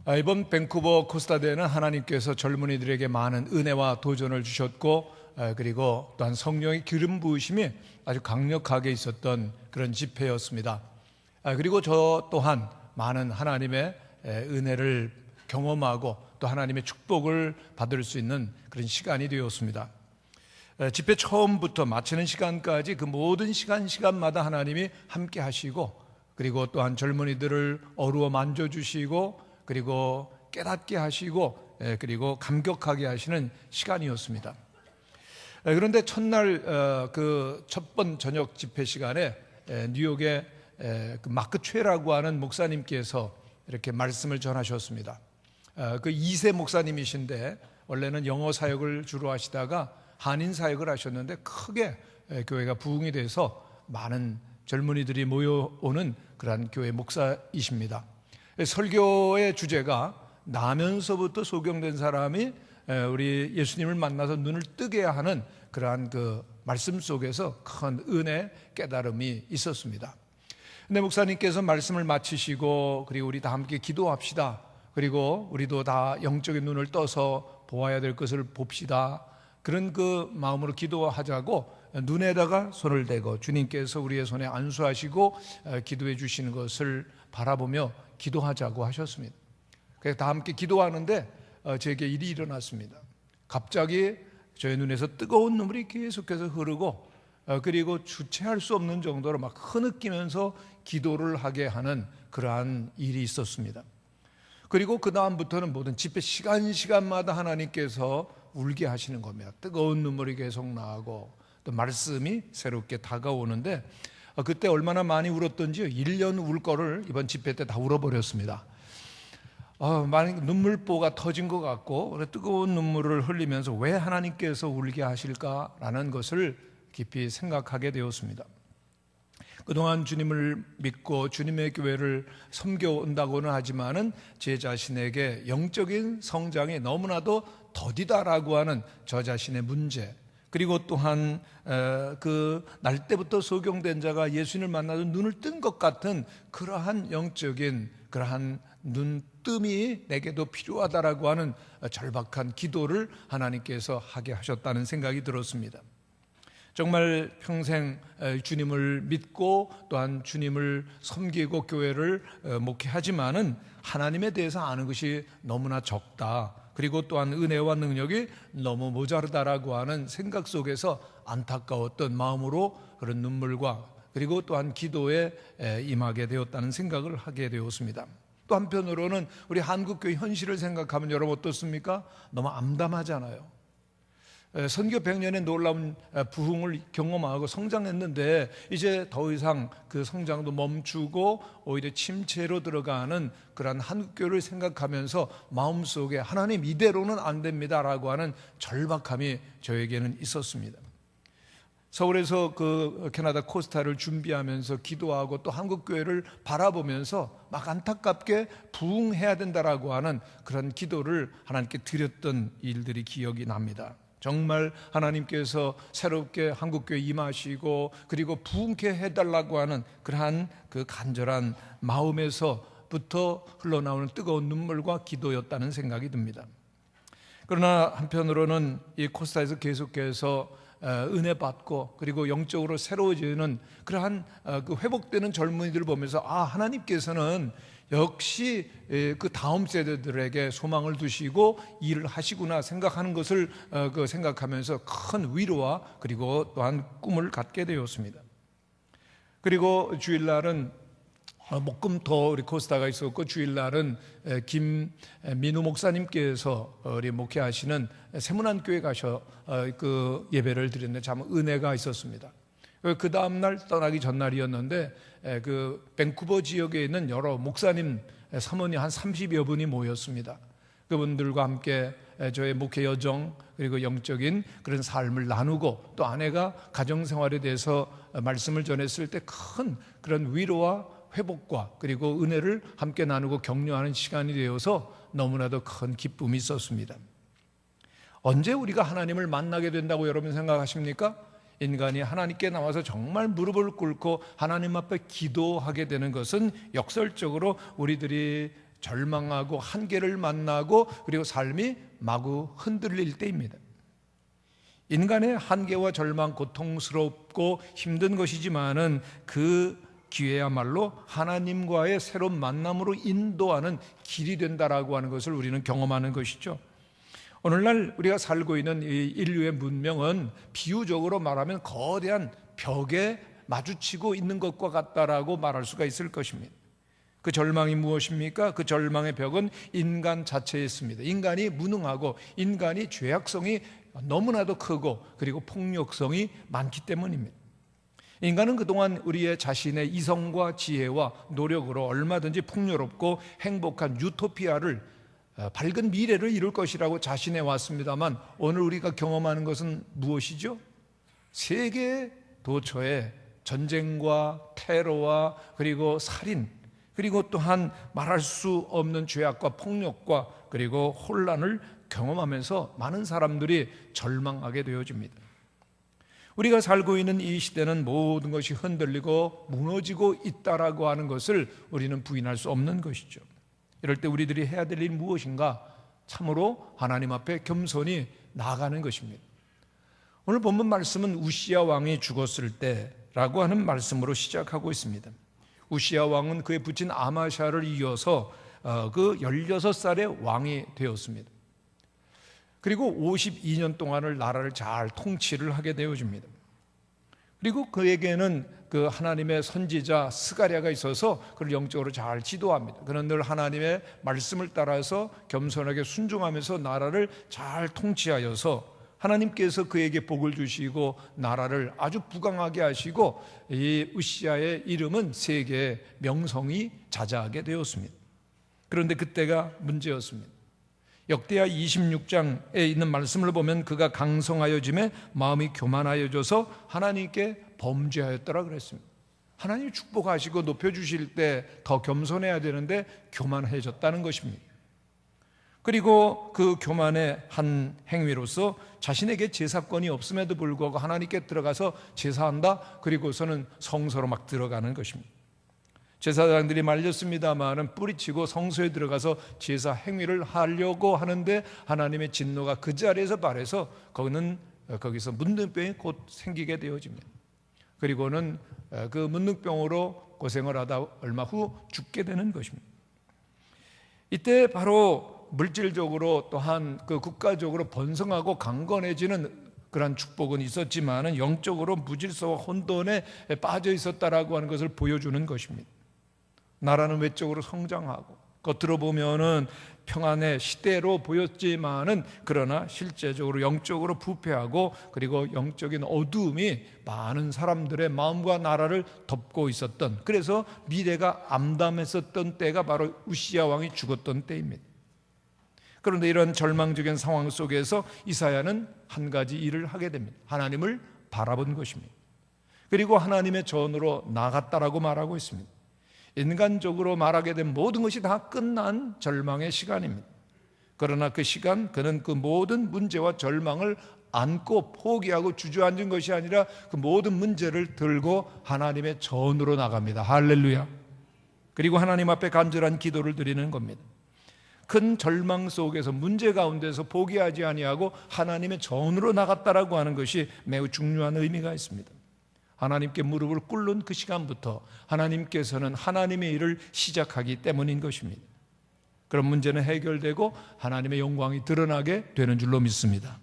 이번 밴쿠버 코스타 대회는 하나님께서 젊은이들에게 많은 은혜와 도전을 주셨고, 그리고 또한 성령의 기름 부으심이 아주 강력하게 있었던 그런 집회였습니다. 그리고 저 또한 많은 하나님의 은혜를 경험하고 또 하나님의 축복을 받을 수 있는 그런 시간이 되었습니다. 집회 처음부터 마치는 시간까지 그 모든 시간마다 하나님이 함께 하시고, 그리고 또한 젊은이들을 어루어 만져주시고, 그리고 깨닫게 하시고, 그리고 감격하게 하시는 시간이었습니다. 그런데 첫날 그 첫 번 저녁 집회 시간에 뉴욕의 그 마크 최라고 하는 목사님께서 이렇게 말씀을 전하셨습니다. 그 2세 목사님이신데 원래는 영어 사역을 주로 하시다가 한인 사역을 하셨는데 크게 교회가 부흥이 돼서 많은 젊은이들이 모여오는 그러한 교회 목사이십니다. 설교의 주제가 나면서부터 소경된 사람이 우리 예수님을 만나서 눈을 뜨게 하는 그러한 그 말씀 속에서 큰 은혜, 깨달음이 있었습니다. 근데 목사님께서 말씀을 마치시고, 그리고 우리 다 함께 기도합시다, 그리고 우리도 다 영적인 눈을 떠서 보아야 될 것을 봅시다, 그런 그 마음으로 기도하자고 눈에다가 손을 대고 주님께서 우리의 손에 안수하시고 기도해 주시는 것을 바라보며 기도하자고 하셨습니다. 그래서 다 함께 기도하는데 제게 일이 일어났습니다. 갑자기 저의 눈에서 뜨거운 눈물이 계속해서 흐르고, 그리고 주체할 수 없는 정도로 막 흐느끼면서 기도를 하게 하는 그러한 일이 있었습니다. 그리고 그 다음부터는 모든 집회 시간마다 하나님께서 울게 하시는 겁니다. 뜨거운 눈물이 계속 나고 또 말씀이 새롭게 다가오는데, 그때 얼마나 많이 울었던지요. 1년 울 거를 이번 집회 때 다 울어버렸습니다. 많이 눈물보가 터진 것 같고, 뜨거운 눈물을 흘리면서 왜 하나님께서 울게 하실까라는 것을 깊이 생각하게 되었습니다. 그동안 주님을 믿고 주님의 교회를 섬겨온다고는 하지만은 제 자신에게 영적인 성장이 너무나도 더디다라고 하는 저 자신의 문제, 그리고 또한 그 날 때부터 소경된 자가 예수님을 만나서 눈을 뜬 것 같은 그러한 영적인 그러한 눈뜸이 내게도 필요하다라고 하는 절박한 기도를 하나님께서 하게 하셨다는 생각이 들었습니다. 정말 평생 주님을 믿고 또한 주님을 섬기고 교회를 목회하지만은 하나님에 대해서 아는 것이 너무나 적다, 그리고 또한 은혜와 능력이 너무 모자르다라고 하는 생각 속에서 안타까웠던 마음으로 그런 눈물과 그리고 또한 기도에 임하게 되었다는 생각을 하게 되었습니다. 또 한편으로는 우리 한국교회 현실을 생각하면 여러분 어떻습니까? 너무 암담하잖아요. 선교 100년의 놀라운 부흥을 경험하고 성장했는데 이제 더 이상 그 성장도 멈추고 오히려 침체로 들어가는 그런 한국교회를 생각하면서 마음속에 하나님 이대로는 안 됩니다라고 하는 절박함이 저에게는 있었습니다. 서울에서 그 캐나다 코스타를 준비하면서 기도하고 또 한국교회를 바라보면서 막 안타깝게 부흥해야 된다라고 하는 그런 기도를 하나님께 드렸던 일들이 기억이 납니다. 정말 하나님께서 새롭게 한국교회 임하시고 그리고 부흥케 해달라고 하는 그러한 그 간절한 마음에서부터 흘러나오는 뜨거운 눈물과 기도였다는 생각이 듭니다. 그러나 한편으로는 이 코스타에서 계속해서 은혜 받고 그리고 영적으로 새로워지는 그러한 그 회복되는 젊은이들을 보면서 하나님께서는 역시 그 다음 세대들에게 소망을 두시고 일을 하시구나 생각하는 것을 생각하면서 큰 위로와 그리고 또한 꿈을 갖게 되었습니다. 그리고 주일날은 목금토 우리 코스타가 있었고, 주일날은 김민우 목사님께서 우리 목회하시는 세문안교회 가셔 그 예배를 드렸는데 참 은혜가 있었습니다. 그 다음날 떠나기 전날이었는데 그 밴쿠버 지역에 있는 여러 목사님 사모님 한 30여 분이 모였습니다. 그분들과 함께 저의 목회 여정 그리고 영적인 그런 삶을 나누고, 또 아내가 가정생활에 대해서 말씀을 전했을 때 큰 그런 위로와 회복과 그리고 은혜를 함께 나누고 격려하는 시간이 되어서 너무나도 큰 기쁨이 있었습니다. 언제 우리가 하나님을 만나게 된다고 여러분 생각하십니까? 인간이 하나님께 나와서 정말 무릎을 꿇고 하나님 앞에 기도하게 되는 것은 역설적으로 우리들이 절망하고 한계를 만나고 그리고 삶이 마구 흔들릴 때입니다. 인간의 한계와 절망, 고통스럽고 힘든 것이지만은 그 기회야말로 하나님과의 새로운 만남으로 인도하는 길이 된다라고 하는 것을 우리는 경험하는 것이죠. 오늘날 우리가 살고 있는 이 인류의 문명은 비유적으로 말하면 거대한 벽에 마주치고 있는 것과 같다라고 말할 수가 있을 것입니다. 그 절망이 무엇입니까? 그 절망의 벽은 인간 자체에 있습니다. 인간이 무능하고 인간이 죄악성이 너무나도 크고 그리고 폭력성이 많기 때문입니다. 인간은 그동안 우리의 자신의 이성과 지혜와 노력으로 얼마든지 풍요롭고 행복한 유토피아를 밝은 미래를 이룰 것이라고 자신해 왔습니다만 오늘 우리가 경험하는 것은 무엇이죠? 세계 도처에 전쟁과 테러와 그리고 살인 그리고 또한 말할 수 없는 죄악과 폭력과 그리고 혼란을 경험하면서 많은 사람들이 절망하게 되어집니다. 우리가 살고 있는 이 시대는 모든 것이 흔들리고 무너지고 있다라고 하는 것을 우리는 부인할 수 없는 것이죠. 이럴 때 우리들이 해야 될 일 무엇인가? 참으로 하나님 앞에 겸손히 나아가는 것입니다. 오늘 본문 말씀은 우시야 왕이 죽었을 때라고 하는 말씀으로 시작하고 있습니다. 우시야 왕은 그의 부친 아마샤를 이어서 그 16살의 왕이 되었습니다. 그리고 52년 동안을 나라를 잘 통치를 하게 되어집니다. 그리고 그에게는 그 하나님의 선지자 스가랴가 있어서 그를 영적으로 잘 지도합니다. 그는 늘 하나님의 말씀을 따라서 겸손하게 순종하면서 나라를 잘 통치하여서 하나님께서 그에게 복을 주시고 나라를 아주 부강하게 하시고 이 우시야의 이름은 세계의 명성이 자자하게 되었습니다. 그런데 그때가 문제였습니다. 역대하 26장에 있는 말씀을 보면 그가 강성하여짐에 마음이 교만하여져서 하나님께 범죄하였더라 그랬습니다. 하나님이 축복하시고 높여주실 때 더 겸손해야 되는데 교만해졌다는 것입니다. 그리고 그 교만의 한 행위로서 자신에게 제사권이 없음에도 불구하고 하나님께 들어가서 제사한다. 그리고서는 성소로 막 들어가는 것입니다. 제사장들이 말렸습니다마는 뿌리치고 성소에 들어가서 제사 행위를 하려고 하는데 하나님의 진노가 그 자리에서 발해서 거기서 문둥병이 곧 생기게 되어집니다. 그리고는 그 문둥병으로 고생을 하다 얼마 후 죽게 되는 것입니다. 이때 바로 물질적으로 또한 그 국가적으로 번성하고 강건해지는 그런 축복은 있었지만은 영적으로 무질서와 혼돈에 빠져 있었다라고 하는 것을 보여주는 것입니다. 나라는 외적으로 성장하고 겉으로 보면은 평안의 시대로 보였지만은 그러나 실제적으로 영적으로 부패하고 그리고 영적인 어두움이 많은 사람들의 마음과 나라를 덮고 있었던, 그래서 미래가 암담했었던 때가 바로 우시야 왕이 죽었던 때입니다. 그런데 이런 절망적인 상황 속에서 이사야는 한 가지 일을 하게 됩니다. 하나님을 바라본 것입니다. 그리고 하나님의 전으로 나갔다라고 말하고 있습니다. 인간적으로 말하게 된 모든 것이 다 끝난 절망의 시간입니다. 그러나 그 시간 그는 그 모든 문제와 절망을 안고 포기하고 주저앉은 것이 아니라 그 모든 문제를 들고 하나님의 전으로 나갑니다. 할렐루야. 그리고 하나님 앞에 간절한 기도를 드리는 겁니다. 큰 절망 속에서 문제 가운데서 포기하지 아니하고 하나님의 전으로 나갔다라고 하는 것이 매우 중요한 의미가 있습니다. 하나님께 무릎을 꿇는 그 시간부터 하나님께서는 하나님의 일을 시작하기 때문인 것입니다. 그런 문제는 해결되고 하나님의 영광이 드러나게 되는 줄로 믿습니다.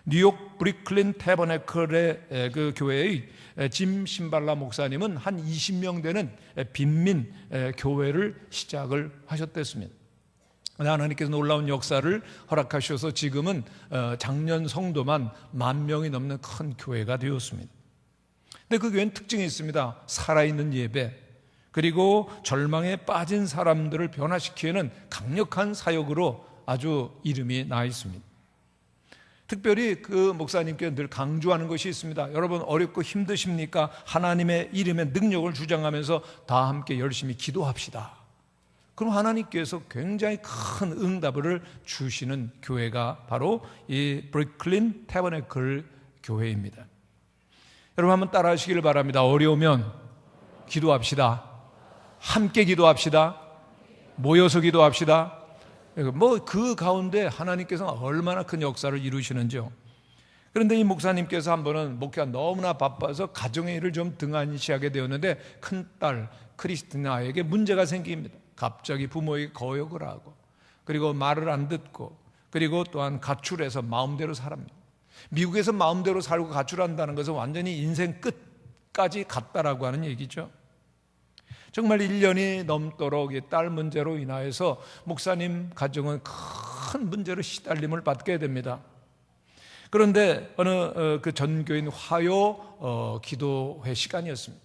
뉴욕 브리클린 태버네클의 그 교회의 짐 신발라 목사님은 한 20명 되는 빈민 교회를 시작을 하셨댔습니다. 하나님께서 놀라운 역사를 허락하셔서 지금은 작년 성도만 10,000명이 넘는 큰 교회가 되었습니다. 근데 그 교회는 특징이 있습니다. 살아있는 예배, 그리고 절망에 빠진 사람들을 변화시키는 강력한 사역으로 아주 이름이 나 있습니다. 특별히 그 목사님께 늘 강조하는 것이 있습니다. 여러분 어렵고 힘드십니까? 하나님의 이름의 능력을 주장하면서 다 함께 열심히 기도합시다. 그럼 하나님께서 굉장히 큰 응답을 주시는 교회가 바로 이 브리클린 태버네클 교회입니다. 여러분 한번 따라 하시기를 바랍니다. 어려우면 기도합시다. 함께 기도합시다. 모여서 기도합시다. 그 가운데 하나님께서 얼마나 큰 역사를 이루시는지요. 그런데 이 목사님께서 한 번은 목회가 너무나 바빠서 가정의 일을 좀 등한시하게 되었는데 큰딸 크리스티나에게 문제가 생깁니다. 갑자기 부모에게 거역을 하고, 그리고 말을 안 듣고, 그리고 또한 가출해서 마음대로 살합니다. 미국에서 마음대로 살고 가출한다는 것은 완전히 인생 끝까지 갔다라고 하는 얘기죠. 정말 1년이 넘도록 이 딸 문제로 인하여서 목사님 가정은 큰 문제로 시달림을 받게 됩니다. 그런데 어느 그 전교인 화요 기도회 시간이었습니다.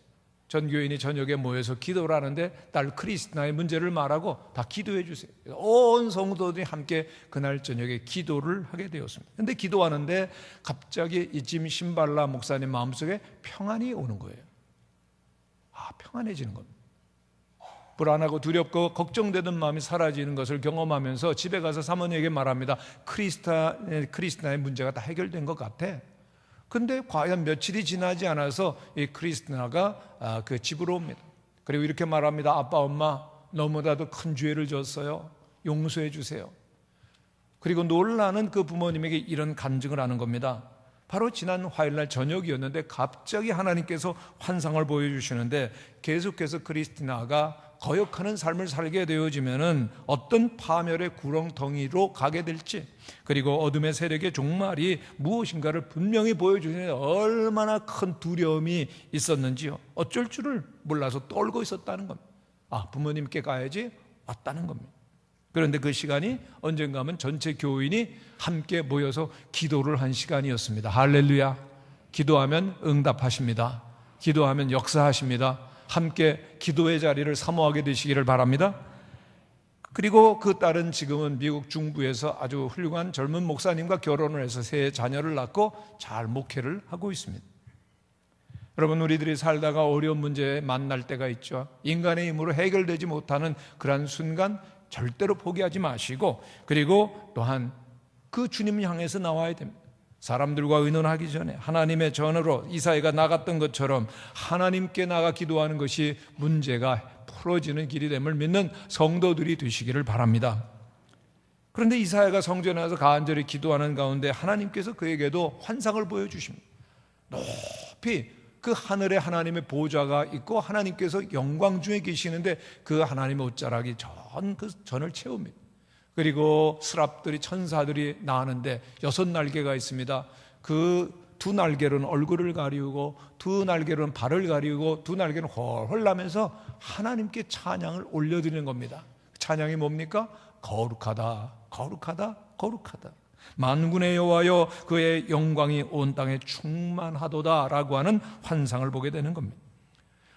전교인이 저녁에 모여서 기도를 하는데 딸 크리스티나의 문제를 말하고 다 기도해 주세요. 온 성도들이 함께 그날 저녁에 기도를 하게 되었습니다. 그런데 기도하는데 갑자기 이 짐 신발라 목사님 마음속에 평안이 오는 거예요. 평안해지는 겁니다. 불안하고 두렵고 걱정되던 마음이 사라지는 것을 경험하면서 집에 가서 사모님에게 말합니다. 크리스티나의 문제가 다 해결된 것 같아. 근데 과연 며칠이 지나지 않아서 이 크리스티나가 그 집으로 옵니다. 그리고 이렇게 말합니다. 아빠, 엄마, 너무나도 큰 죄를 졌어요. 용서해 주세요. 그리고 놀라는 그 부모님에게 이런 간증을 하는 겁니다. 바로 지난 화요일날 저녁이었는데 갑자기 하나님께서 환상을 보여주시는데, 계속해서 크리스티나가 거역하는 삶을 살게 되어지면은 어떤 파멸의 구렁텅이로 가게 될지, 그리고 어둠의 세력의 종말이 무엇인가를 분명히 보여주시는 얼마나 큰 두려움이 있었는지요. 어쩔 줄을 몰라서 떨고 있었다는 겁니다. 부모님께 가야지 왔다는 겁니다. 그런데 그 시간이 언젠가 하면 전체 교인이 함께 모여서 기도를 한 시간이었습니다. 할렐루야. 기도하면 응답하십니다. 기도하면 역사하십니다. 함께 기도의 자리를 사모하게 되시기를 바랍니다. 그리고 그 딸은 지금은 미국 중부에서 아주 훌륭한 젊은 목사님과 결혼을 해서 세 자녀를 낳고 잘 목회를 하고 있습니다. 여러분, 우리들이 살다가 어려운 문제에 만날 때가 있죠. 인간의 힘으로 해결되지 못하는 그러한 순간 절대로 포기하지 마시고, 그리고 또한 그 주님 향해서 나와야 됩니다. 사람들과 의논하기 전에 하나님의 전으로 이사야가 나갔던 것처럼 하나님께 나가 기도하는 것이 문제가 풀어지는 길이 됨을 믿는 성도들이 되시기를 바랍니다. 그런데 이사야가 성전에 와서 간절히 기도하는 가운데 하나님께서 그에게도 환상을 보여주십니다. 높이 그 하늘에 하나님의 보좌가 있고 하나님께서 영광 중에 계시는데 그 하나님의 옷자락이 그 전을 채웁니다. 그리고 스랍들이, 천사들이 나오는데 6날개가 있습니다. 그 2날개로는 얼굴을 가리우고 2날개로는 발을 가리우고 2날개는 헐헐 나면서 하나님께 찬양을 올려드리는 겁니다. 찬양이 뭡니까? 거룩하다, 거룩하다, 거룩하다. 만군의 여호와여, 그의 영광이 온 땅에 충만하도다 라고 하는 환상을 보게 되는 겁니다.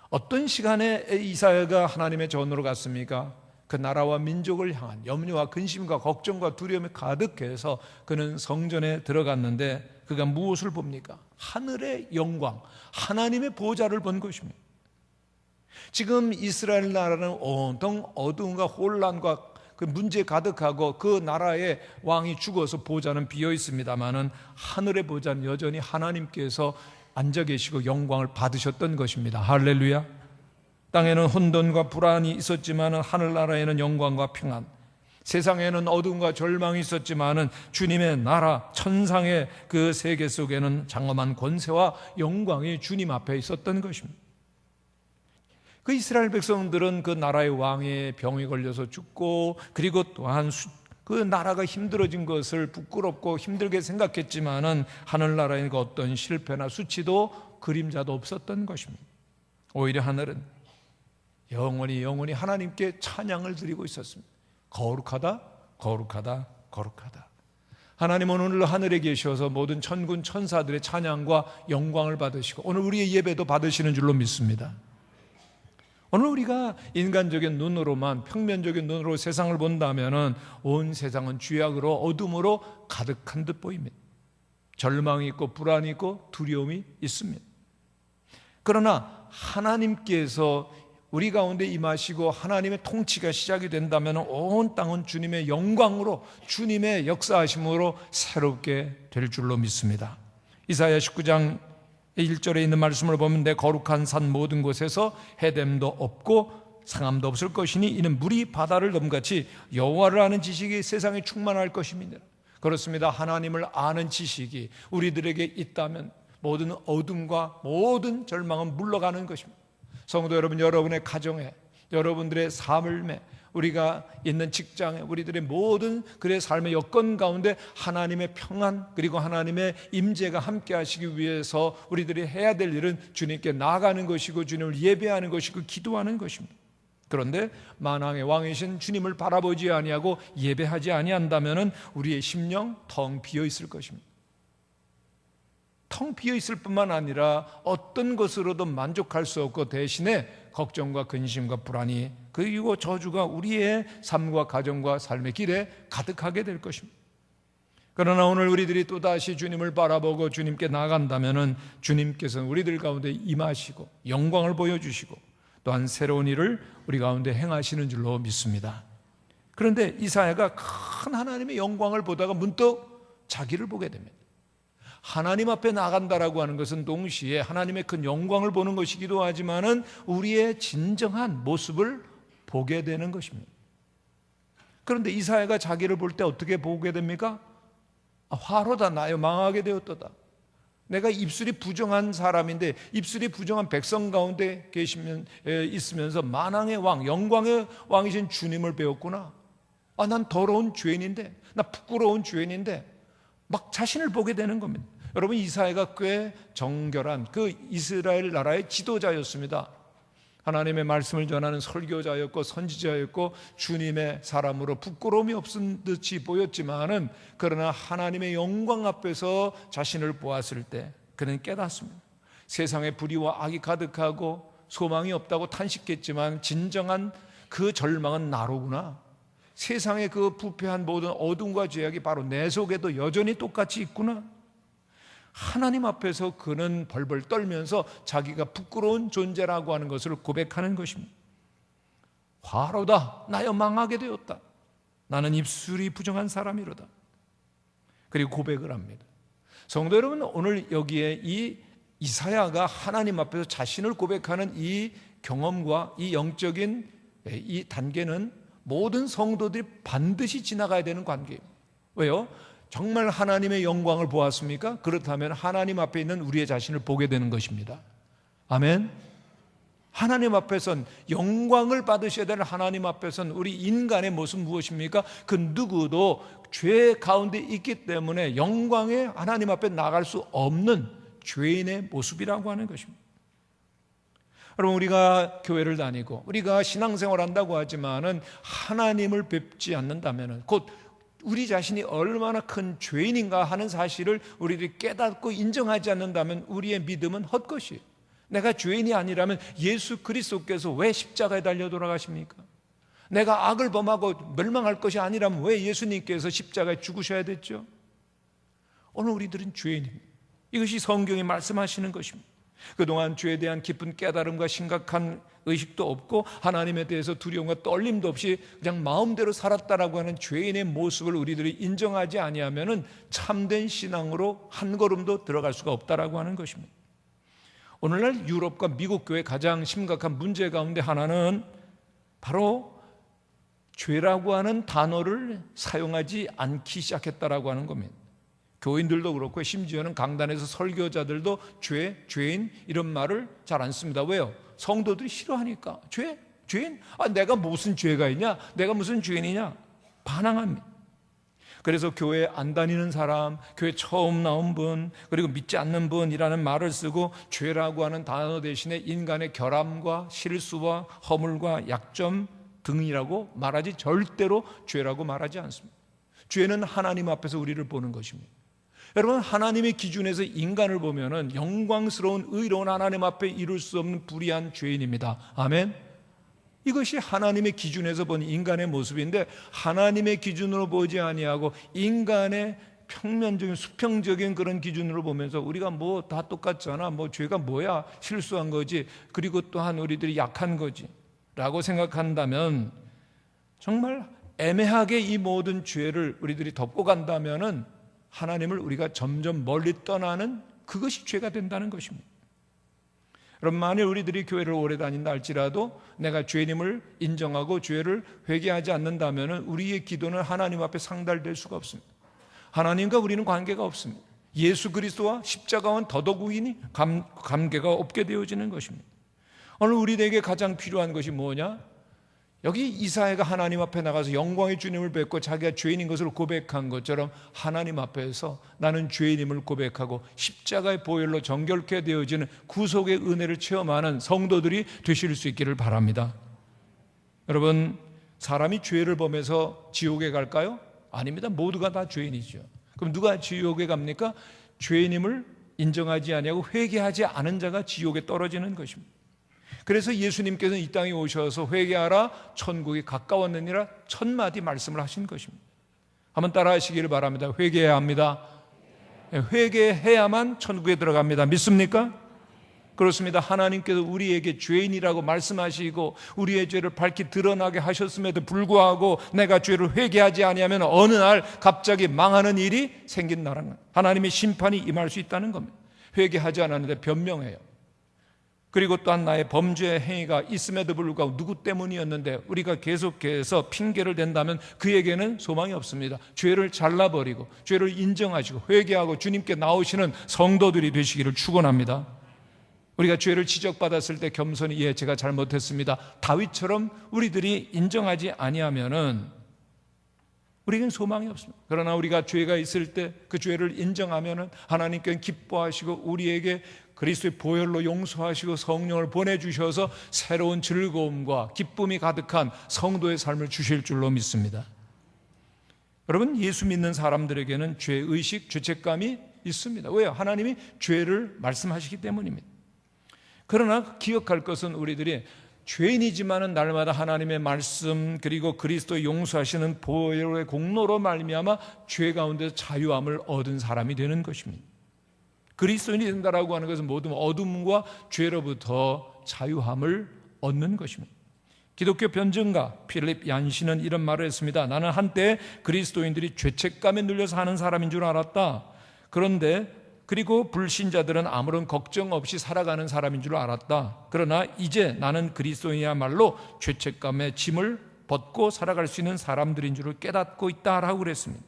어떤 시간에 이사야가 하나님의 전으로 갔습니까? 그 나라와 민족을 향한 염려와 근심과 걱정과 두려움이 가득해서 그는 성전에 들어갔는데 그가 무엇을 봅니까? 하늘의 영광, 하나님의 보좌를 본 것입니다. 지금 이스라엘 나라는 온통 어두움과 혼란과 그 문제 가득하고 그 나라의 왕이 죽어서 보좌는 비어 있습니다마는 하늘의 보좌는 여전히 하나님께서 앉아 계시고 영광을 받으셨던 것입니다. 할렐루야. 땅에는 혼돈과 불안이 있었지만 하늘나라에는 영광과 평안, 세상에는 어둠과 절망이 있었지만 주님의 나라 천상의 그 세계 속에는 장엄한 권세와 영광이 주님 앞에 있었던 것입니다. 그 이스라엘 백성들은 그 나라의 왕의 병이 걸려서 죽고, 그리고 또한 그 나라가 힘들어진 것을 부끄럽고 힘들게 생각했지만 하늘나라의 그 어떤 실패나 수치도 그림자도 없었던 것입니다. 오히려 하늘은 영원히 하나님께 찬양을 드리고 있었습니다. 거룩하다, 거룩하다, 거룩하다. 하나님은 오늘 하늘에 계셔서 모든 천군 천사들의 찬양과 영광을 받으시고 오늘 우리의 예배도 받으시는 줄로 믿습니다. 오늘 우리가 인간적인 눈으로만, 평면적인 눈으로 세상을 본다면 온 세상은 죄악으로 어둠으로 가득한 듯 보입니다. 절망이 있고 불안이 있고 두려움이 있습니다. 그러나 하나님께서 우리 가운데 임하시고 하나님의 통치가 시작이 된다면 온 땅은 주님의 영광으로, 주님의 역사하심으로 새롭게 될 줄로 믿습니다. 이사야 19장 1절에 있는 말씀을 보면 내 거룩한 산 모든 곳에서 해됨도 없고 상함도 없을 것이니 이는 물이 바다를 넘같이 여호와를 아는 지식이 세상에 충만할 것입니다. 그렇습니다. 하나님을 아는 지식이 우리들에게 있다면 모든 어둠과 모든 절망은 물러가는 것입니다. 성도 여러분, 여러분의 가정에, 여러분들의 삶에, 우리가 있는 직장에, 우리들의 모든 그의 삶의 여건 가운데 하나님의 평안 그리고 하나님의 임재가 함께 하시기 위해서 우리들이 해야 될 일은 주님께 나아가는 것이고 주님을 예배하는 것이고 기도하는 것입니다. 그런데 만왕의 왕이신 주님을 바라보지 아니하고 예배하지 아니한다면 우리의 심령 텅 비어 있을 것입니다. 텅 비어 있을 뿐만 아니라 어떤 것으로도 만족할 수 없고 대신에 걱정과 근심과 불안이 그리고 저주가 우리의 삶과 가정과 삶의 길에 가득하게 될 것입니다. 그러나 오늘 우리들이 또다시 주님을 바라보고 주님께 나아간다면 주님께서는 우리들 가운데 임하시고 영광을 보여주시고 또한 새로운 일을 우리 가운데 행하시는 줄로 믿습니다. 그런데 이사야가 큰 하나님의 영광을 보다가 문득 자기를 보게 됩니다. 하나님 앞에 나간다라고 하는 것은 동시에 하나님의 큰 영광을 보는 것이기도 하지만은 우리의 진정한 모습을 보게 되는 것입니다. 그런데 이사야가 자기를 볼 때 어떻게 보게 됩니까? 화로다 나여 망하게 되었도다. 내가 입술이 부정한 사람인데 입술이 부정한 백성 가운데 있으면서 만왕의 왕, 영광의 왕이신 주님을 배웠구나. 난 더러운 죄인인데, 나 부끄러운 죄인인데 막 자신을 보게 되는 겁니다. 여러분, 이사야가 꽤 정결한 그 이스라엘 나라의 지도자였습니다. 하나님의 말씀을 전하는 설교자였고 선지자였고 주님의 사람으로 부끄러움이 없은 듯이 보였지만은 그러나 하나님의 영광 앞에서 자신을 보았을 때 그는 깨닫습니다. 세상에 불의와 악이 가득하고 소망이 없다고 탄식했지만 진정한 그 절망은 나로구나. 세상의 그 부패한 모든 어둠과 죄악이 바로 내 속에도 여전히 똑같이 있구나. 하나님 앞에서 그는 벌벌 떨면서 자기가 부끄러운 존재라고 하는 것을 고백하는 것입니다. 화로다 나여 망하게 되었다. 나는 입술이 부정한 사람이로다. 그리고 고백을 합니다. 성도 여러분, 오늘 여기에 이 이사야가 하나님 앞에서 자신을 고백하는 이 경험과 이 영적인 이 단계는 모든 성도들이 반드시 지나가야 되는 관계예요. 왜요? 정말 하나님의 영광을 보았습니까? 그렇다면 하나님 앞에 있는 우리의 자신을 보게 되는 것입니다. 아멘. 하나님 앞에선 영광을 받으셔야 될 하나님 앞에선 우리 인간의 모습 무엇입니까? 그 누구도 죄 가운데 있기 때문에 영광의 하나님 앞에 나갈 수 없는 죄인의 모습이라고 하는 것입니다. 여러분, 우리가 교회를 다니고 우리가 신앙생활 한다고 하지만은 하나님을 뵙지 않는다면은 곧 우리 자신이 얼마나 큰 죄인인가 하는 사실을 우리들이 깨닫고 인정하지 않는다면 우리의 믿음은 헛것이에요. 내가 죄인이 아니라면 예수 그리스도께서 왜 십자가에 달려 돌아가십니까? 내가 악을 범하고 멸망할 것이 아니라면 왜 예수님께서 십자가에 죽으셔야 됐죠? 오늘 우리들은 죄인입니다. 이것이 성경이 말씀하시는 것입니다. 그동안 죄에 대한 깊은 깨달음과 심각한 의식도 없고 하나님에 대해서 두려움과 떨림도 없이 그냥 마음대로 살았다라고 하는 죄인의 모습을 우리들이 인정하지 아니하면은 참된 신앙으로 한 걸음도 들어갈 수가 없다라고 하는 것입니다. 오늘날 유럽과 미국 교회의 가장 심각한 문제 가운데 하나는 바로 죄라고 하는 단어를 사용하지 않기 시작했다라고 하는 겁니다. 교인들도 그렇고 심지어는 강단에서 설교자들도 죄인 이런 말을 잘 안 씁니다. 왜요? 성도들이 싫어하니까. 죄인? 내가 무슨 죄가 있냐? 내가 무슨 죄인이냐? 반항합니다. 그래서 교회 안 다니는 사람, 교회 처음 나온 분, 그리고 믿지 않는 분이라는 말을 쓰고 죄라고 하는 단어 대신에 인간의 결함과 실수와 허물과 약점 등이라고 말하지 절대로 죄라고 말하지 않습니다. 죄는 하나님 앞에서 우리를 보는 것입니다. 여러분, 하나님의 기준에서 인간을 보면은 영광스러운 의로운 하나님 앞에 이룰 수 없는 불의한 죄인입니다. 아멘. 이것이 하나님의 기준에서 본 인간의 모습인데 하나님의 기준으로 보지 아니하고 인간의 평면적인 수평적인 그런 기준으로 보면서 우리가 뭐 다 똑같잖아. 뭐 죄가 뭐야? 실수한 거지. 그리고 또한 우리들이 약한 거지. 라고 생각한다면 정말 애매하게 이 모든 죄를 우리들이 덮고 간다면은 하나님을 우리가 점점 멀리 떠나는 그것이 죄가 된다는 것입니다. 그럼 만일 우리들이 교회를 오래 다닌다 할지라도 내가 죄인임을 인정하고 죄를 회개하지 않는다면 우리의 기도는 하나님 앞에 상달될 수가 없습니다. 하나님과 우리는 관계가 없습니다. 예수 그리스도와 십자가와는 더더욱이니 관계가 없게 되어지는 것입니다. 오늘 우리에게 가장 필요한 것이 뭐냐? 여기 이사야가 하나님 앞에 나가서 영광의 주님을 뵙고 자기가 죄인인 것을 고백한 것처럼 하나님 앞에서 나는 죄인임을 고백하고 십자가의 보혈로 정결케 되어지는 구속의 은혜를 체험하는 성도들이 되실 수 있기를 바랍니다. 여러분, 사람이 죄를 범해서 지옥에 갈까요? 아닙니다. 모두가 다 죄인이죠. 그럼 누가 지옥에 갑니까? 죄인임을 인정하지 아니하고 회개하지 않은 자가 지옥에 떨어지는 것입니다. 그래서 예수님께서는 이 땅에 오셔서 회개하라 천국이 가까웠느니라 1000마디 말씀을 하신 것입니다. 한번 따라 하시기를 바랍니다. 회개해야 합니다. 회개해야만 천국에 들어갑니다. 믿습니까? 그렇습니다. 하나님께서 우리에게 죄인이라고 말씀하시고 우리의 죄를 밝히 드러나게 하셨음에도 불구하고 내가 죄를 회개하지 아니하면 어느 날 갑자기 망하는 일이 생긴다는 거예요. 하나님의 심판이 임할 수 있다는 겁니다. 회개하지 않았는데 변명해요. 그리고 또한 나의 범죄 행위가 있음에도 불구하고 누구 때문이었는데 우리가 계속해서 핑계를 댄다면 그에게는 소망이 없습니다. 죄를 잘라버리고 죄를 인정하시고 회개하고 주님께 나오시는 성도들이 되시기를 축원합니다. 우리가 죄를 지적받았을 때 겸손히 제가 잘못했습니다. 다윗처럼 우리들이 인정하지 아니하면은 우리에겐 소망이 없습니다. 그러나 우리가 죄가 있을 때 그 죄를 인정하면은 하나님께는 기뻐하시고 우리에게 그리스도의 보혈로 용서하시고 성령을 보내주셔서 새로운 즐거움과 기쁨이 가득한 성도의 삶을 주실 줄로 믿습니다. 여러분, 예수 믿는 사람들에게는 죄의식, 죄책감이 있습니다. 왜요? 하나님이 죄를 말씀하시기 때문입니다. 그러나 기억할 것은 우리들이 죄인이지만은 날마다 하나님의 말씀 그리고 그리스도의 용서하시는 보혈의 공로로 말미암아 죄 가운데서 자유함을 얻은 사람이 되는 것입니다. 그리스도인이 된다라고 하는 것은 모든 어둠과 죄로부터 자유함을 얻는 것입니다. 기독교 변증가 필립 얀시는 이런 말을 했습니다. 나는 한때 그리스도인들이 죄책감에 눌려서 하는 사람인 줄 알았다. 그리고 불신자들은 아무런 걱정 없이 살아가는 사람인 줄 알았다. 그러나 이제 나는 그리스도인이야말로 죄책감의 짐을 벗고 살아갈 수 있는 사람들인 줄 깨닫고 있다라고 그랬습니다.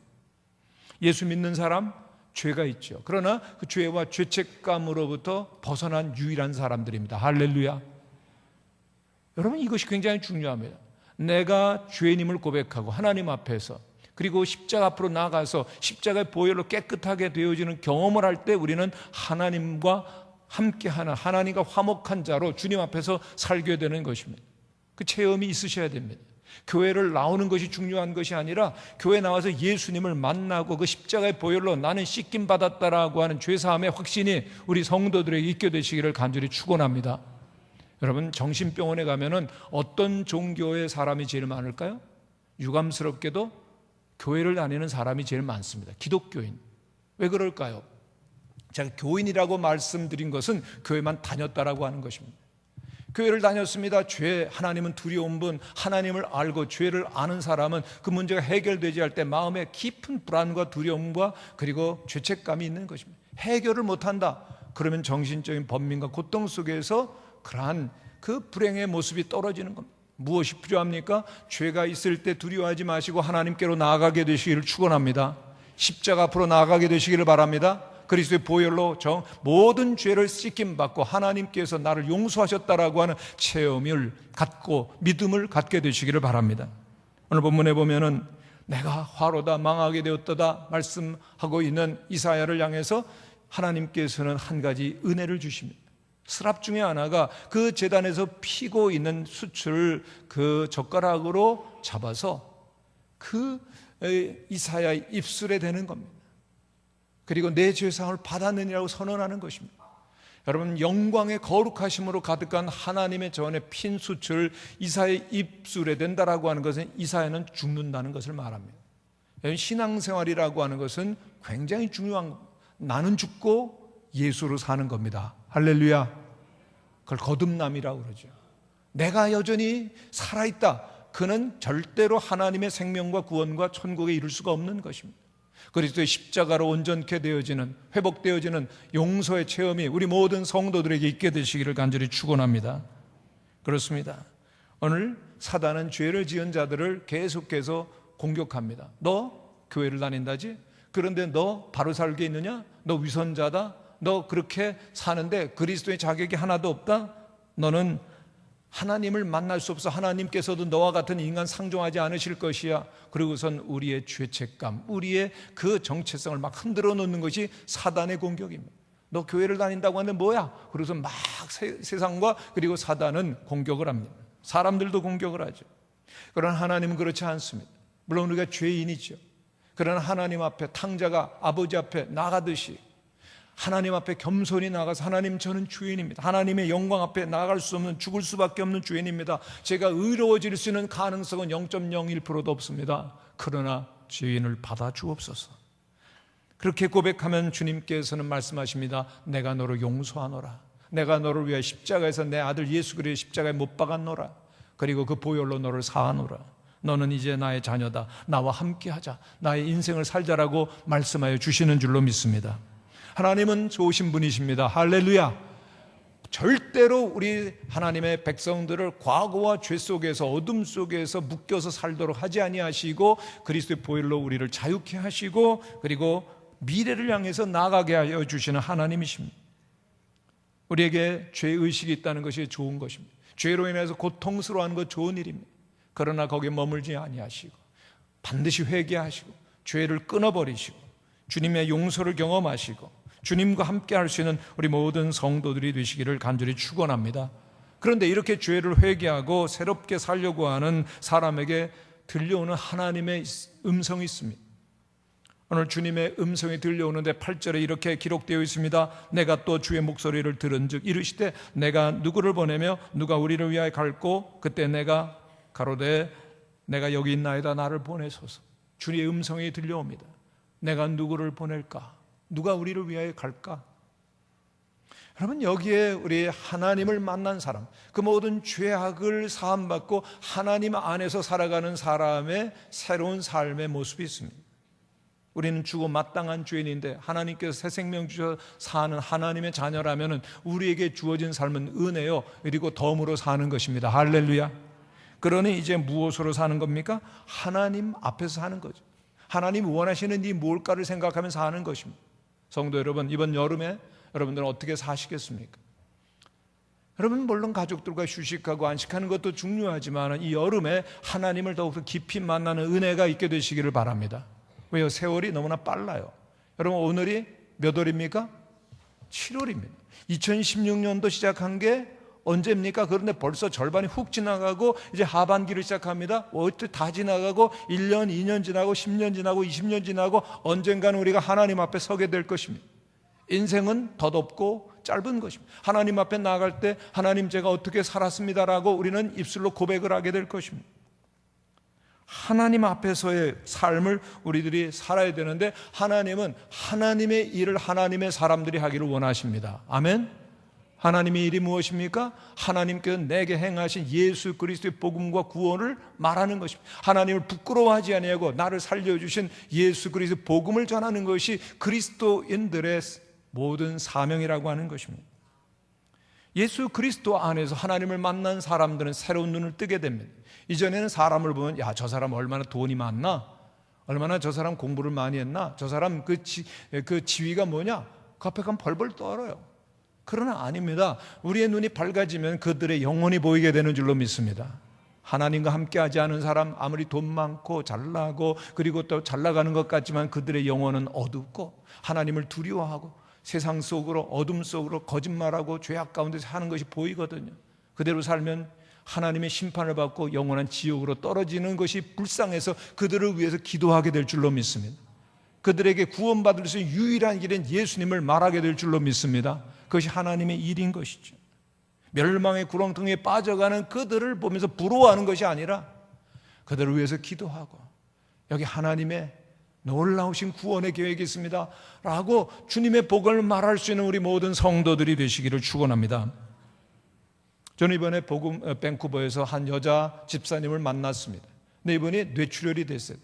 예수 믿는 사람, 죄가 있죠. 그러나 그 죄와 죄책감으로부터 벗어난 유일한 사람들입니다. 할렐루야. 여러분, 이것이 굉장히 중요합니다. 내가 죄인임을 고백하고 하나님 앞에서 그리고 십자가 앞으로 나아가서 십자가의 보혈로 깨끗하게 되어지는 경험을 할 때 우리는 하나님과 함께하는, 하나님과 화목한 자로 주님 앞에서 살게 되는 것입니다. 그 체험이 있으셔야 됩니다. 교회를 나오는 것이 중요한 것이 아니라 교회 나와서 예수님을 만나고 그 십자가의 보혈로 나는 씻김 받았다라고 하는 죄사함의 확신이 우리 성도들에게 있게 되시기를 간절히 축원합니다. 여러분, 정신병원에 가면은 어떤 종교의 사람이 제일 많을까요? 유감스럽게도 교회를 다니는 사람이 제일 많습니다. 기독교인. 왜 그럴까요? 제가 교인이라고 말씀드린 것은 교회만 다녔다라고 하는 것입니다. 교회를 다녔습니다. 하나님은 두려운 분, 하나님을 알고 죄를 아는 사람은 그 문제가 해결되지 할 때 마음에 깊은 불안과 두려움과 그리고 죄책감이 있는 것입니다. 해결을 못한다. 그러면 정신적인 번민과 고통 속에서 그러한 그 불행의 모습이 떨어지는 겁니다. 무엇이 필요합니까? 죄가 있을 때 두려워하지 마시고 하나님께로 나아가게 되시기를 축원합니다. 십자가 앞으로 나아가게 되시기를 바랍니다. 그리스도의 보혈로 모든 죄를 씻김 받고 하나님께서 나를 용서하셨다라고 하는 체험을 갖고 믿음을 갖게 되시기를 바랍니다. 오늘 본문에 보면은 내가 화로다 망하게 되었다 말씀하고 있는 이사야를 향해서 하나님께서는 한 가지 은혜를 주십니다. 스랍 중에 하나가 그 제단에서 피고 있는 숯을 그 젓가락으로 잡아서 그 이사야의 입술에 대는 겁니다. 그리고 내 죄사함을 받았느니라고 선언하는 것입니다. 여러분, 영광의 거룩하심으로 가득한 하나님의 전에 핀 숯을 이사야의 입술에 댄다라고 하는 것은 이사야는 죽는다는 것을 말합니다. 신앙생활이라고 하는 것은 굉장히 중요한 겁니다. 나는 죽고 예수로 사는 겁니다. 할렐루야. 그걸 거듭남이라고 그러죠. 내가 여전히 살아있다. 그는 절대로 하나님의 생명과 구원과 천국에 이룰 수가 없는 것입니다. 그리스도의 십자가로 온전케 되어지는, 회복되어지는 용서의 체험이 우리 모든 성도들에게 있게 되시기를 간절히 축원합니다. 그렇습니다. 오늘 사단은 죄를 지은 자들을 계속해서 공격합니다. 너 교회를 다닌다지? 그런데 너 바로 살게 있느냐? 너 위선자다? 너 그렇게 사는데 그리스도의 자격이 하나도 없다? 너는 하나님을 만날 수 없어. 하나님께서도 너와 같은 인간 상종하지 않으실 것이야. 그리고선 우리의 죄책감, 우리의 그 정체성을 막 흔들어 놓는 것이 사단의 공격입니다. 너 교회를 다닌다고 하는데 뭐야? 그래서 막 세상과 그리고 사단은 공격을 합니다. 사람들도 공격을 하죠. 그러나 하나님은 그렇지 않습니다. 물론 우리가 죄인이죠. 그러나 하나님 앞에, 탕자가 아버지 앞에 나가듯이 하나님 앞에 겸손히 나가서, 하나님 저는 죄인입니다, 하나님의 영광 앞에 나갈 수 없는, 죽을 수밖에 없는 죄인입니다, 제가 의로워질 수 있는 가능성은 0.01%도 없습니다. 그러나 죄인을 받아 주옵소서. 그렇게 고백하면 주님께서는 말씀하십니다. 내가 너를 용서하노라. 내가 너를 위하여 십자가에서 내 아들 예수 그리스도의 십자가에 못 박았노라. 그리고 그 보혈로 너를 사하노라. 너는 이제 나의 자녀다. 나와 함께하자. 나의 인생을 살자라고 말씀하여 주시는 줄로 믿습니다. 하나님은 좋으신 분이십니다. 할렐루야. 절대로 우리 하나님의 백성들을 과거와 죄 속에서, 어둠 속에서 묶여서 살도록 하지 아니하시고 그리스도의 보혈로 우리를 자유케 하시고 그리고 미래를 향해서 나가게 하여 주시는 하나님이십니다. 우리에게 죄의식이 있다는 것이 좋은 것입니다. 죄로 인해서 고통스러워하는 것 좋은 일입니다. 그러나 거기에 머물지 아니하시고 반드시 회개하시고 죄를 끊어버리시고 주님의 용서를 경험하시고 주님과 함께 할 수 있는 우리 모든 성도들이 되시기를 간절히 축원합니다. 그런데 이렇게 죄를 회개하고 새롭게 살려고 하는 사람에게 들려오는 하나님의 음성이 있습니다. 오늘 주님의 음성이 들려오는데 8절에 이렇게 기록되어 있습니다. 내가 또 주의 목소리를 들은즉 이르시되 내가 누구를 보내며 누가 우리를 위하여 갈고 그때 내가 가로되 내가 여기 있나이다 나를 보내소서. 주의 음성이 들려옵니다. 내가 누구를 보낼까? 누가 우리를 위하여 갈까? 여러분, 여기에 우리 하나님을 만난 사람, 그 모든 죄악을 사함받고 하나님 안에서 살아가는 사람의 새로운 삶의 모습이 있습니다. 우리는 죽어 마땅한 죄인인데 하나님께서 새 생명 주셔 사는 하나님의 자녀라면 우리에게 주어진 삶은 은혜요 그리고 덤으로 사는 것입니다. 할렐루야. 그러니 이제 무엇으로 사는 겁니까? 하나님 앞에서 사는 거죠. 하나님 원하시는 이 뭘까를 생각하면서 사는 것입니다. 성도 여러분, 이번 여름에 여러분들은 어떻게 사시겠습니까? 여러분, 물론 가족들과 휴식하고 안식하는 것도 중요하지만 이 여름에 하나님을 더욱더 깊이 만나는 은혜가 있게 되시기를 바랍니다. 왜요? 세월이 너무나 빨라요. 여러분, 오늘이 몇 월입니까? 7월입니다. 2016년도 시작한 게 언제입니까? 그런데 벌써 절반이 훅 지나가고 이제 하반기를 시작합니다. 어떻게 다 지나가고 1년, 2년 지나고 10년 지나고 20년 지나고 언젠가는 우리가 하나님 앞에 서게 될 것입니다. 인생은 덧없고 짧은 것입니다. 하나님 앞에 나아갈 때 하나님 제가 어떻게 살았습니다라고 우리는 입술로 고백을 하게 될 것입니다. 하나님 앞에서의 삶을 우리들이 살아야 되는데 하나님은 하나님의 일을 하나님의 사람들이 하기를 원하십니다. 아멘. 하나님의 일이 무엇입니까? 하나님께서 내게 행하신 예수 그리스도의 복음과 구원을 말하는 것입니다. 하나님을 부끄러워하지 아니하고 나를 살려주신 예수 그리스도의 복음을 전하는 것이 그리스도인들의 모든 사명이라고 하는 것입니다. 예수 그리스도 안에서 하나님을 만난 사람들은 새로운 눈을 뜨게 됩니다. 이전에는 사람을 보면 야, 저 사람 얼마나 돈이 많나? 얼마나 저 사람 공부를 많이 했나? 저 사람 그 지위가 뭐냐? 그 앞에 가면 벌벌 떨어요. 그러나 아닙니다. 우리의 눈이 밝아지면 그들의 영혼이 보이게 되는 줄로 믿습니다. 하나님과 함께하지 않은 사람, 아무리 돈 많고 잘나고 그리고 또 잘나가는 것 같지만 그들의 영혼은 어둡고 하나님을 두려워하고 세상 속으로 어둠 속으로 거짓말하고 죄악 가운데 사는 것이 보이거든요. 그대로 살면 하나님의 심판을 받고 영원한 지옥으로 떨어지는 것이 불쌍해서 그들을 위해서 기도하게 될 줄로 믿습니다. 그들에게 구원받을 수 있는 유일한 길은 예수님을 말하게 될 줄로 믿습니다. 그것이 하나님의 일인 것이죠. 멸망의 구렁텅이에 빠져가는 그들을 보면서 부러워하는 것이 아니라 그들을 위해서 기도하고 여기 하나님의 놀라우신 구원의 계획이 있습니다 라고 주님의 복을 말할 수 있는 우리 모든 성도들이 되시기를 축원합니다. 저는 이번에 밴쿠버에서 한 여자 집사님을 만났습니다. 근데 이분이 뇌출혈이 됐어요.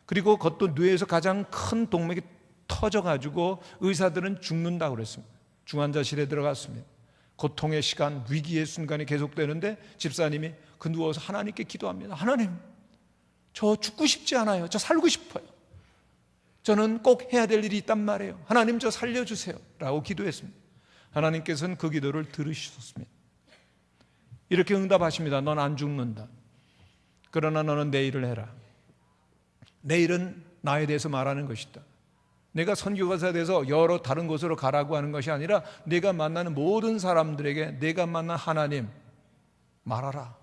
그리고 그것도 뇌에서 가장 큰 동맥이 터져가지고 의사들은 죽는다고 그랬습니다. 중환자실에 들어갔습니다. 고통의 시간, 위기의 순간이 계속되는데 집사님이 그 누워서 하나님께 기도합니다. 하나님, 저 죽고 싶지 않아요. 저 살고 싶어요. 저는 꼭 해야 될 일이 있단 말이에요. 하나님, 저 살려주세요 라고 기도했습니다. 하나님께서는 그 기도를 들으셨습니다. 이렇게 응답하십니다. 넌 안 죽는다. 그러나 너는 내일을 해라. 내일은 나에 대해서 말하는 것이다. 내가 선교사에 대해서 여러 다른 곳으로 가라고 하는 것이 아니라 내가 만나는 모든 사람들에게 내가 만난 하나님 말하라.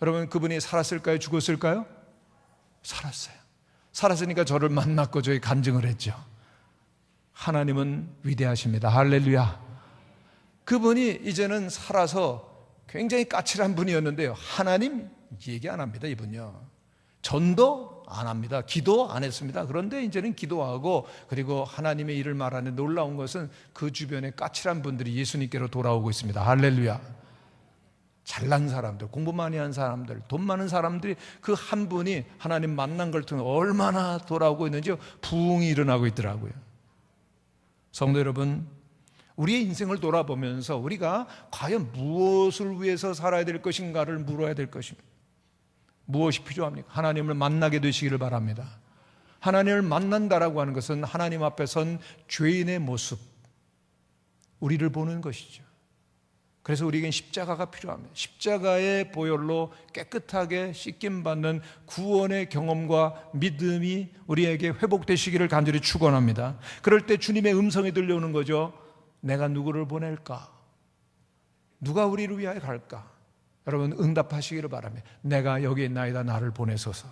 여러분, 그분이 살았을까요? 죽었을까요? 살았어요. 살았으니까 저를 만났고 저희 간증을 했죠. 하나님은 위대하십니다. 할렐루야. 그분이 이제는 살아서 굉장히 까칠한 분이었는데요, 하나님 얘기 안 합니다. 이분요, 전도 안 합니다. 기도 안 했습니다. 그런데 이제는 기도하고, 그리고 하나님의 일을 말하는 놀라운 것은 그 주변에 까칠한 분들이 예수님께로 돌아오고 있습니다. 할렐루야. 잘난 사람들, 공부 많이 한 사람들, 돈 많은 사람들이 그 한 분이 하나님 만난 걸 통해 얼마나 돌아오고 있는지 부흥이 일어나고 있더라고요. 성도 여러분, 우리의 인생을 돌아보면서 우리가 과연 무엇을 위해서 살아야 될 것인가를 물어야 될 것입니다. 무엇이 필요합니까? 하나님을 만나게 되시기를 바랍니다. 하나님을 만난다라고 하는 것은 하나님 앞에 선 죄인의 모습, 우리를 보는 것이죠. 그래서 우리에겐 십자가가 필요합니다. 십자가의 보혈로 깨끗하게 씻김받는 구원의 경험과 믿음이 우리에게 회복되시기를 간절히 축원합니다. 그럴 때 주님의 음성이 들려오는 거죠. 내가 누구를 보낼까? 누가 우리를 위하여 갈까? 여러분, 응답하시기를 바랍니다. 내가 여기 있나이다, 나를 보내소서.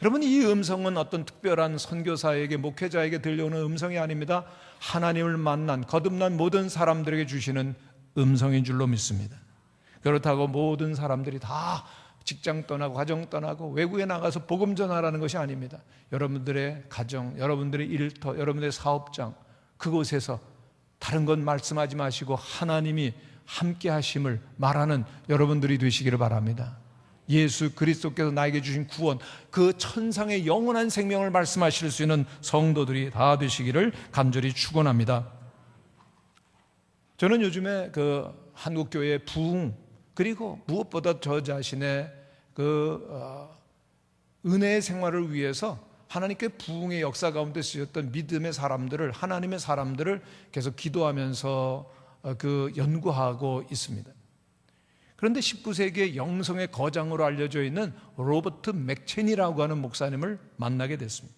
여러분, 이 음성은 어떤 특별한 선교사에게, 목회자에게 들려오는 음성이 아닙니다. 하나님을 만난, 거듭난 모든 사람들에게 주시는 음성인 줄로 믿습니다. 그렇다고 모든 사람들이 다 직장 떠나고 가정 떠나고 외국에 나가서 복음 전하라는 것이 아닙니다. 여러분들의 가정, 여러분들의 일터, 여러분들의 사업장, 그곳에서 다른 건 말씀하지 마시고 하나님이 함께 하심을 말하는 여러분들이 되시기를 바랍니다. 예수 그리스도께서 나에게 주신 구원, 그 천상의 영원한 생명을 말씀하실 수 있는 성도들이 다 되시기를 간절히 축원합니다. 저는 요즘에 그 한국교회의 부흥, 그리고 무엇보다 저 자신의 은혜의 생활을 위해서 하나님께 부흥의 역사 가운데 쓰였던 믿음의 사람들을, 하나님의 사람들을 계속 기도하면서 연구하고 있습니다. 그런데 19세기의 영성의 거장으로 알려져 있는 로버트 맥첸이라고 하는 목사님을 만나게 됐습니다.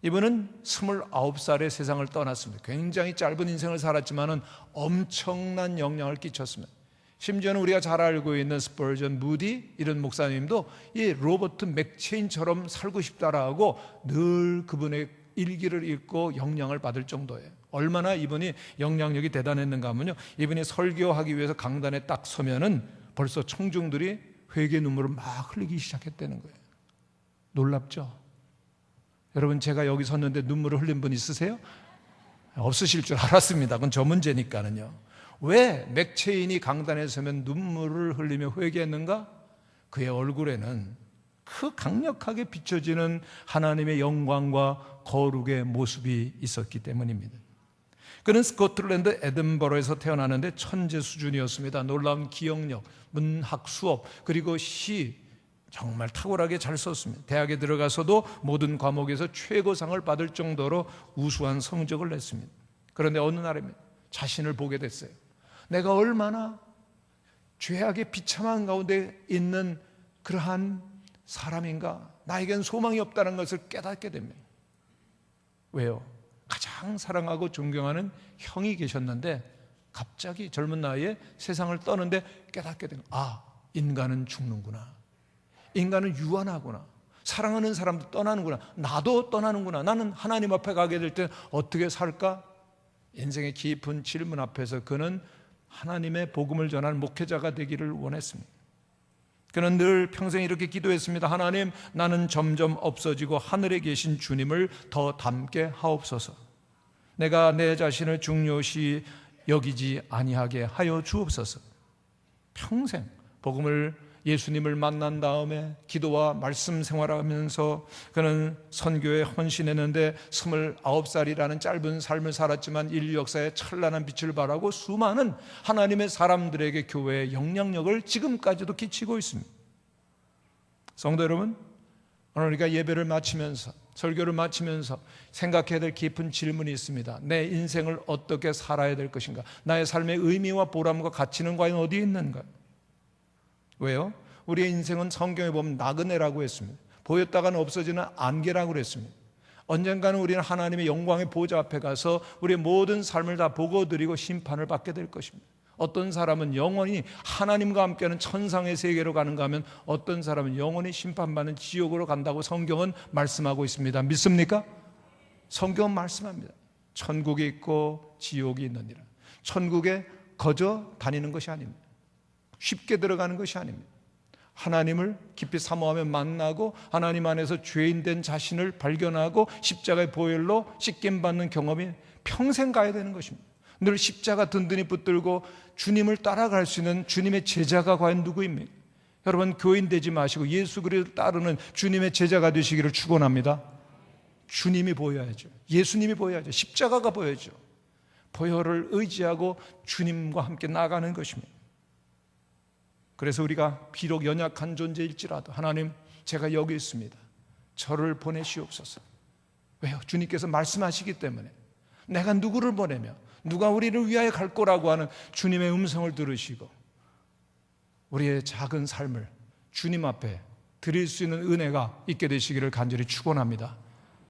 이분은 29살에 세상을 떠났습니다. 굉장히 짧은 인생을 살았지만 엄청난 영향을 끼쳤습니다. 심지어는 우리가 잘 알고 있는 스펄전, 무디 이런 목사님도 이 로버트 맥체인처럼 살고 싶다라고 늘 그분의 일기를 읽고 영향을 받을 정도예요. 얼마나 이분이 영향력이 대단했는가 하면요, 이분이 설교하기 위해서 강단에 딱 서면은 벌써 청중들이 회개 눈물을 막 흘리기 시작했다는 거예요. 놀랍죠? 여러분, 제가 여기 섰는데 눈물을 흘린 분 있으세요? 없으실 줄 알았습니다. 그건 저 문제니까는요. 왜 맥체인이 강단에 서면 눈물을 흘리며 회개했는가? 그의 얼굴에는 그 강력하게 비춰지는 하나님의 영광과 거룩의 모습이 있었기 때문입니다. 그는 스코틀랜드 에든버러에서 태어나는데 천재 수준이었습니다. 놀라운 기억력, 문학, 수업, 그리고 시 정말 탁월하게 잘 썼습니다. 대학에 들어가서도 모든 과목에서 최고상을 받을 정도로 우수한 성적을 냈습니다. 그런데 어느 날입니다. 자신을 보게 됐어요. 내가 얼마나 죄악의 비참한 가운데 있는 그러한 사람인가, 나에겐 소망이 없다는 것을 깨닫게 됩니다. 왜요? 가장 사랑하고 존경하는 형이 계셨는데 갑자기 젊은 나이에 세상을 떠는데 깨닫게 된 거예요. 아, 인간은 죽는구나. 인간은 유한하구나. 사랑하는 사람도 떠나는구나. 나도 떠나는구나. 나는 하나님 앞에 가게 될 때 어떻게 살까? 인생의 깊은 질문 앞에서 그는 하나님의 복음을 전하는 목회자가 되기를 원했습니다. 그는 늘 평생 이렇게 기도했습니다. 하나님, 나는 점점 없어지고 하늘에 계신 주님을 더 닮게 하옵소서. 내가 내 자신을 중요시 여기지 아니하게 하여 주옵소서. 평생 복음을 예수님을 만난 다음에 기도와 말씀 생활하면서 그는 선교에 헌신했는데 29살이라는 짧은 삶을 살았지만 인류 역사에 찬란한 빛을 발하고 수많은 하나님의 사람들에게 교회의 영향력을 지금까지도 끼치고 있습니다. 성도 여러분, 오늘 우리가 예배를 마치면서 설교를 마치면서 생각해야 될 깊은 질문이 있습니다. 내 인생을 어떻게 살아야 될 것인가? 나의 삶의 의미와 보람과 가치는 과연 어디에 있는가? 왜요? 우리의 인생은 성경에 보면 나그네라고 했습니다. 보였다가는 없어지는 안개라고 그랬습니다. 언젠가는 우리는 하나님의 영광의 보좌 앞에 가서 우리의 모든 삶을 다 보고드리고 심판을 받게 될 것입니다. 어떤 사람은 영원히 하나님과 함께하는 천상의 세계로 가는가 하면 어떤 사람은 영원히 심판받는 지옥으로 간다고 성경은 말씀하고 있습니다. 믿습니까? 성경은 말씀합니다. 천국이 있고 지옥이 있느니라. 천국에 거저 다니는 것이 아닙니다. 쉽게 들어가는 것이 아닙니다. 하나님을 깊이 사모하며 만나고 하나님 안에서 죄인된 자신을 발견하고 십자가의 보혈로 씻김받는 경험이 평생 가야 되는 것입니다. 늘 십자가 든든히 붙들고 주님을 따라갈 수 있는 주님의 제자가 과연 누구입니까? 여러분, 교인 되지 마시고 예수 그리스도를 따르는 주님의 제자가 되시기를 축원합니다. 주님이 보여야죠. 예수님이 보여야죠. 십자가가 보여야죠. 보혈을 의지하고 주님과 함께 나가는 것입니다. 그래서 우리가 비록 연약한 존재일지라도 하나님, 제가 여기 있습니다. 저를 보내시옵소서. 왜요? 주님께서 말씀하시기 때문에. 내가 누구를 보내며 누가 우리를 위하여 갈 거라고 하는 주님의 음성을 들으시고 우리의 작은 삶을 주님 앞에 드릴 수 있는 은혜가 있게 되시기를 간절히 축원합니다.